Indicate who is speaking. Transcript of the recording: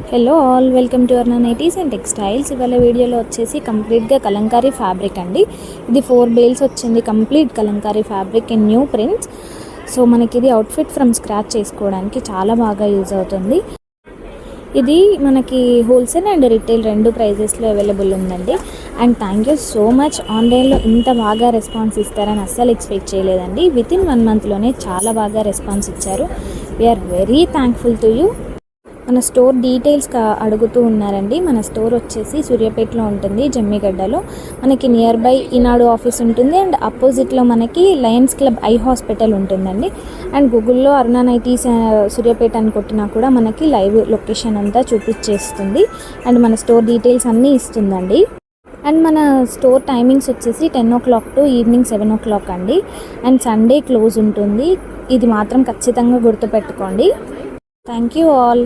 Speaker 1: Hello all, welcome to అర్నా nighties and textiles. ఇవాళ వీడియోలో వచ్చేసి కంప్లీట్గా కలంకారీ ఫ్యాబ్రిక్ అండి. ఇది 4 బేల్స్ వచ్చింది, complete Kalamkari fabric in new prints. So మనకి ఇది అవుట్ఫిట్ ఫ్రమ్ స్క్రాచ్ చేసుకోవడానికి చాలా బాగా యూజ్ అవుతుంది. ఇది మనకి హోల్సేల్ అండ్ రిటైల్ 2 ప్రైజెస్లో అవైలబుల్ ఉందండి. And thank you so much, ఆన్లైన్లో ఇంత బాగా రెస్పాన్స్ ఇస్తారని అస్సలు ఎక్స్పెక్ట్ చేయలేదండి. వితిన్ 1 మంత్లోనే చాలా బాగా రెస్పాన్స్ ఇచ్చారు. We are very thankful to you. మన స్టోర్ డీటెయిల్స్ అడుగుతూ ఉన్నారండి. మన స్టోర్ వచ్చేసి సూర్యాపేటలో ఉంటుంది, జమ్మిగడ్డలో. మనకి నియర్ బై ఈనాడు ఆఫీస్ ఉంటుంది అండ్ అపోజిట్లో మనకి లయన్స్ క్లబ్ ఐ హాస్పిటల్ ఉంటుందండి. అండ్ గూగుల్లో అరుణా నైటీస్ సూర్యాపేట అని కొట్టినా కూడా మనకి లైవ్ లొకేషన్ అంతా చూపించేస్తుంది అండ్ మన స్టోర్ డీటెయిల్స్ అన్నీ ఇస్తుందండి. అండ్ మన స్టోర్ టైమింగ్స్ వచ్చేసి 10 o'clock టు ఈవినింగ్ 7 o'clock అండి. అండ్ సండే క్లోజ్ ఉంటుంది. ఇది మాత్రం ఖచ్చితంగా గుర్తుపెట్టుకోండి. Thank you all.